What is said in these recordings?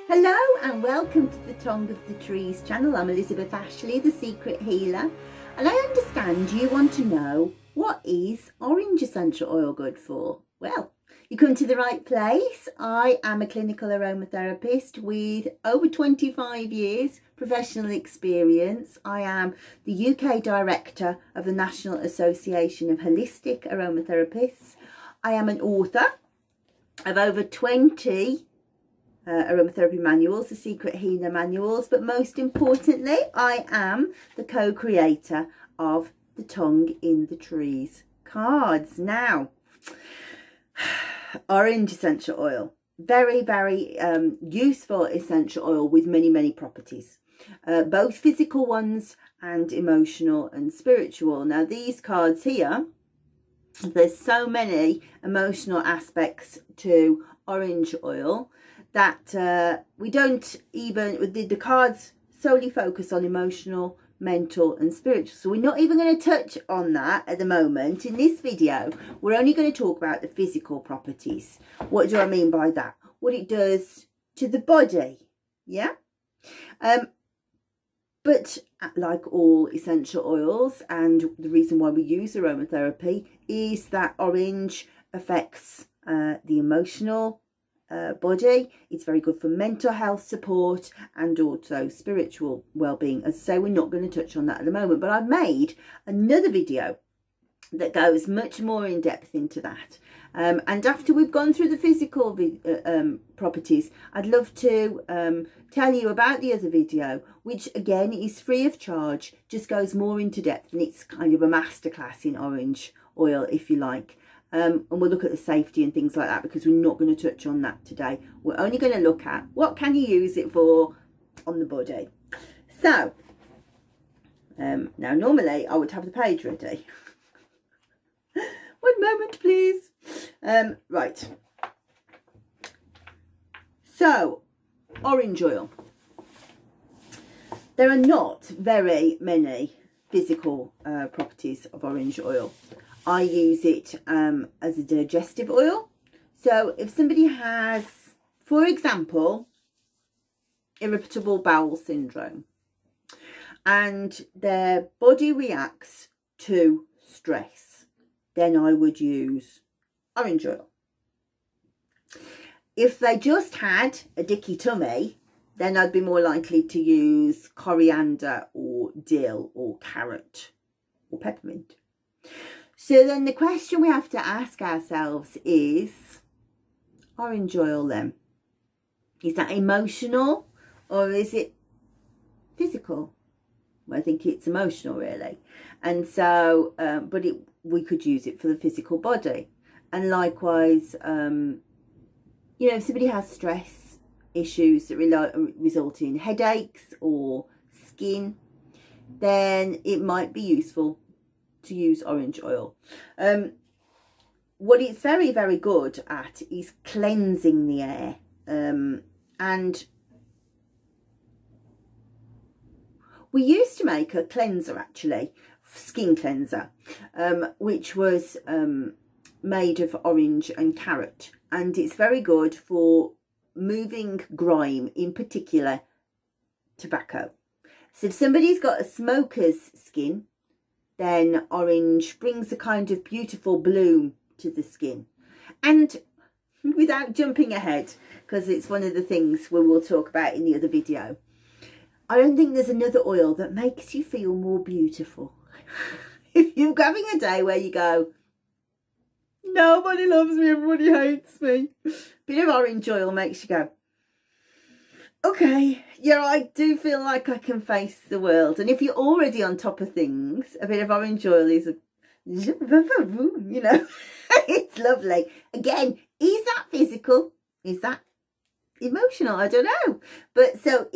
Hello and welcome to the Tongue of the Trees channel. I'm Elizabeth Ashley, the Secret Healer, and I understand you want to know, what is orange essential oil good for? Well, you come to the right place. I am a clinical aromatherapist with over 25 years professional experience. I am the UK director of the National Association of Holistic Aromatherapists. I am an author of over 20 aromatherapy manuals, the Secret Healer manuals, but most importantly, I am the co-creator of the Tongue in the Trees cards. Now, orange essential oil, very useful essential oil with many properties, both physical ones and emotional and spiritual. Now, these cards here, there's so many emotional aspects to orange oil that we don't even, the cards solely focus on emotional, mental and spiritual. So we're not even going to touch on that at the moment. In this video, we're only going to talk about the physical properties. What do I mean by that? What it does to the body, yeah? But like all essential oils, and the reason why we use aromatherapy is that orange affects the emotional body. It's very good for mental health support and also spiritual well-being. As I say, we're not going to touch on that at the moment, but I've made another video that goes much more in depth into that. And after we've gone through the physical properties, I'd love to tell you about the other video, which again is free of charge, just goes more into depth, and it's kind of a masterclass in orange oil, if you like. And we'll look at the safety and things like that, because we're not going to touch on that today. We're only going to look at what can you use it for on the body. So, now normally I would have the page ready. One moment, please. Right. So, orange oil. There are not very many physical properties of orange oil. I use it as a digestive oil. So if somebody has, for example, irritable bowel syndrome, and their body reacts to stress, then I would use orange oil. If they just had a dicky tummy, then I'd be more likely to use coriander or dill or carrot or peppermint. So then the question we have to ask ourselves is, orange oil then, is that emotional or is it physical? Well, I think it's emotional really. And so, but we could use it for the physical body. And likewise, you know, if somebody has stress issues that result in headaches or skin, then it might be useful to use orange oil. What it's very good at is cleansing the air, and we used to make a cleanser, actually, skin cleanser, which was made of orange and carrot, and it's very good for moving grime, in particular tobacco. So if somebody's got a smoker's skin, then orange brings a kind of beautiful bloom to the skin. And without jumping ahead, because it's one of the things we will talk about in the other video, I don't think there's another oil that makes you feel more beautiful. If you're having a day where you go, nobody loves me, everybody hates me, bit of orange oil makes you go, okay, yeah, I do feel like I can face the world. And if you're already on top of things, a bit of orange oil is a, you know, it's lovely. Again, is that physical? Is that emotional? I don't know. But so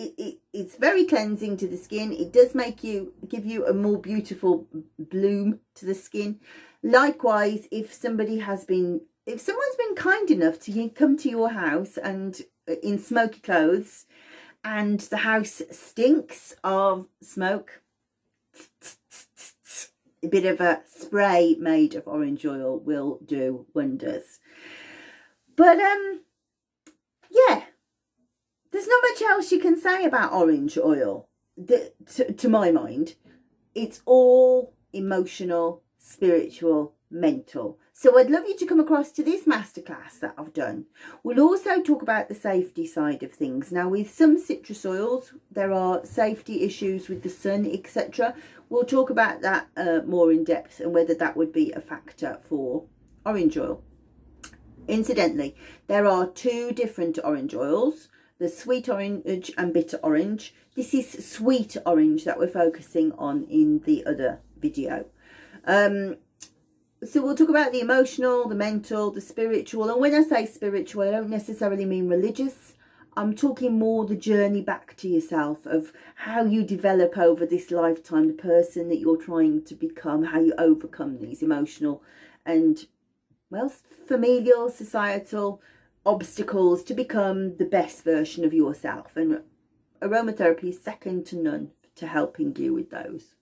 it's very cleansing to the skin. It does give you a more beautiful bloom to the skin. Likewise, if someone's been kind enough to come to your house and in smoky clothes, and the house stinks of smoke, a bit of a spray made of orange oil will do wonders. But yeah, there's not much else you can say about orange oil, to my mind. It's all emotional, spiritual, mental. So I'd love you to come across to this masterclass that I've done. We'll also talk about the safety side of things. Now, with some citrus oils, there are safety issues with the sun, etc. We'll talk about that more in depth, and whether that would be a factor for orange oil. Incidentally, there are two different orange oils, the sweet orange and bitter orange. This is sweet orange that we're focusing on in the other video. So we'll talk about the emotional, the mental, the spiritual. And when I say spiritual, I don't necessarily mean religious. I'm talking more the journey back to yourself, of how you develop over this lifetime, the person that you're trying to become, how you overcome these emotional and, well, familial, societal obstacles to become the best version of yourself. And aromatherapy is second to none to helping you with those.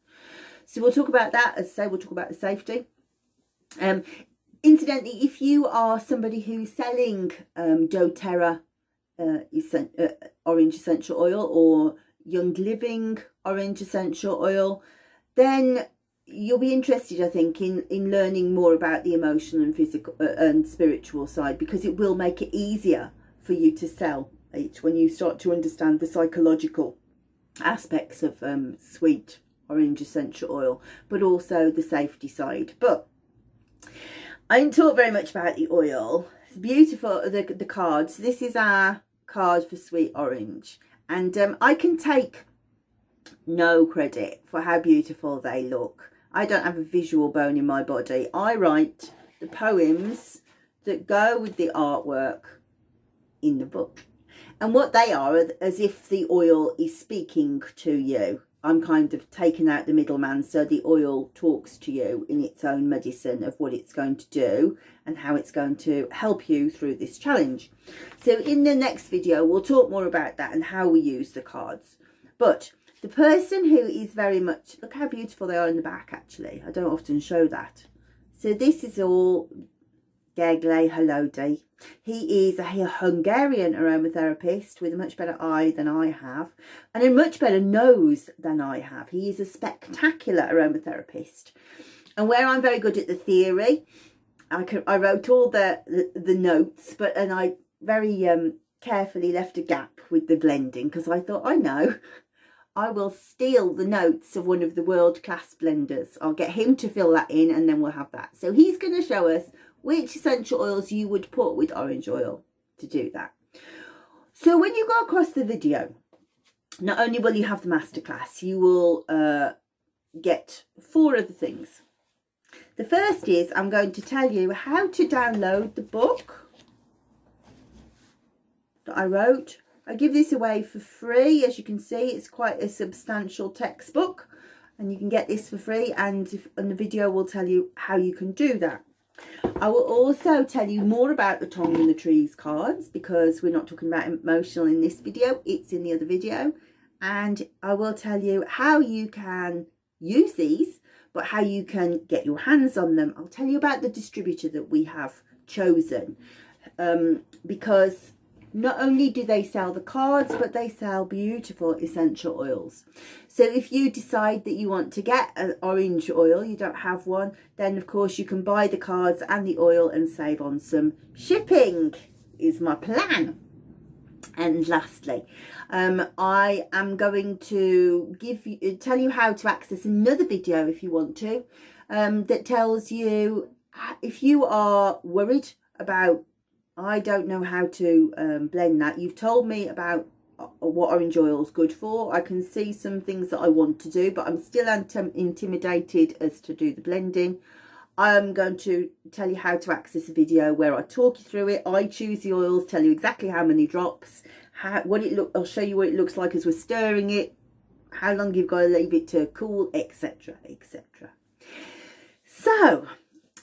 So we'll talk about that. As I say, we'll talk about the safety. Incidentally, if you are somebody who's selling doTERRA orange essential oil, or Young Living orange essential oil, then you'll be interested, I think, in learning more about the emotional and physical and spiritual side, because it will make it easier for you to sell it when you start to understand the psychological aspects of sweet orange essential oil, but also the safety side. But I didn't talk very much about the oil. It's beautiful, the cards. This is our card for sweet orange, and I can take no credit for how beautiful they look. I don't have a visual bone in my body. I write the poems that go with the artwork in the book, and what they are as if the oil is speaking to you. I'm kind of taking out the middleman, so the oil talks to you in its own medicine of what it's going to do and how it's going to help you through this challenge. So in the next video, we'll talk more about that and how we use the cards. But the person who is very much, look how beautiful they are in the back, actually. I don't often show that. So this is all Gergely Halodi. He is a Hungarian aromatherapist with a much better eye than I have, and a much better nose than I have. He is a spectacular aromatherapist. And where I'm very good at the theory, I wrote all the notes, and I very carefully left a gap with the blending, because I thought, I will steal the notes of one of the world-class blenders. I'll get him to fill that in, and then we'll have that. So he's going to show us which essential oils you would put with orange oil to do that. So when you go across the video, not only will you have the masterclass, you will get 4 other things. The first is I'm going to tell you how to download the book that I wrote. I give this away for free. As you can see, it's quite a substantial textbook, and you can get this for free, and the video will tell you how you can do that. I will also tell you more about the Tongue in the Trees cards, because we're not talking about emotional in this video, it's in the other video. And I will tell you how you can use these, but how you can get your hands on them. I'll tell you about the distributor that we have chosen, because not only do they sell the cards, but they sell beautiful essential oils. So if you decide that you want to get an orange oil, you don't have one, then of course you can buy the cards and the oil and save on some shipping, is my plan. And lastly, I am going to tell you how to access another video, if you want to, that tells you if you are worried about, I don't know how to blend that. You've told me about what orange oil is good for. I can see some things that I want to do, but I'm still intimidated as to do the blending. I'm going to tell you how to access a video where I talk you through it. I choose the oils, tell you exactly how many drops, I'll show you what it looks like as we're stirring it, how long you've got to leave it to cool, etc, etc. So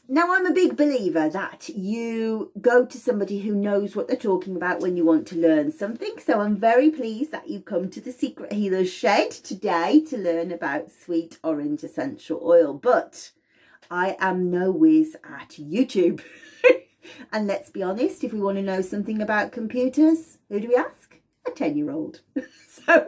now I'm a big believer that you go to somebody who knows what they're talking about when you want to learn something. So I'm very pleased that you've come to the Secret Healer's Shed today to learn about sweet orange essential oil. But I am no whiz at YouTube. And let's be honest, if we want to know something about computers, who do we ask? A 10-year-old. So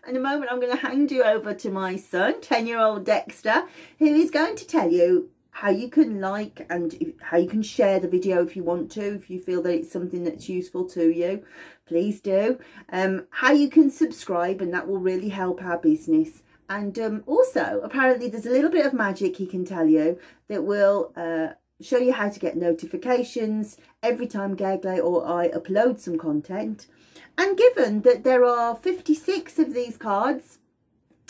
in a moment, I'm going to hand you over to my son, 10-year-old Dexter, who is going to tell you how you can like and how you can share the video if you want to, if you feel that it's something that's useful to you, please do. How you can subscribe, and that will really help our business. And also, apparently there's a little bit of magic he can tell you that will show you how to get notifications every time Gagley or I upload some content. And given that there are 56 of these cards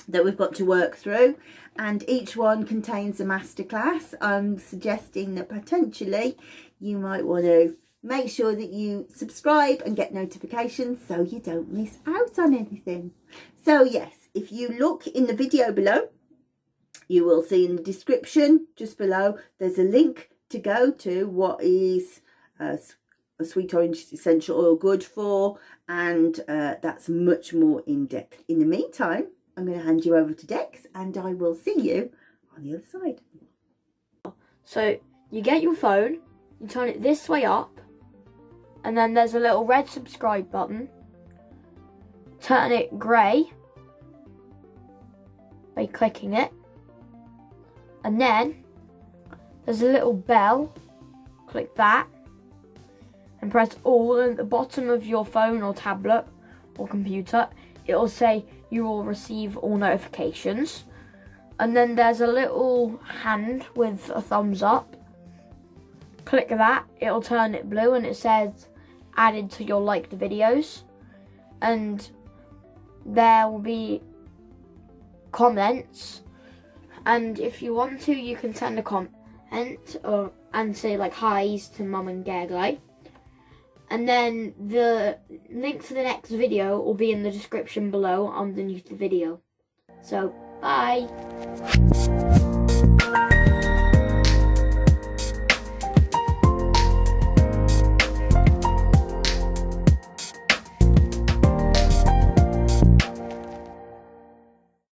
that we've got to work through, and each one contains a masterclass, I'm suggesting that potentially you might want to make sure that you subscribe and get notifications so you don't miss out on anything. So yes, if you look in the video below, you will see in the description just below, there's a link to go to what is a sweet orange essential oil good for, and that's much more in depth. In the meantime, I'm going to hand you over to Dex, and I will see you on the other side. So you get your phone, you turn it this way up, and then there's a little red subscribe button. Turn it grey by clicking it, and then there's a little bell. Click that and press all, and at the bottom of your phone or tablet or computer it will say you will receive all notifications. And then there's a little hand with a thumbs up. Click that, it'll turn it blue and it says added to your liked videos, and there will be comments, and if you want to you can send a comment and say like hi's to Mum and Gagley, and then the link to the next video will be in the description below underneath the video. So bye.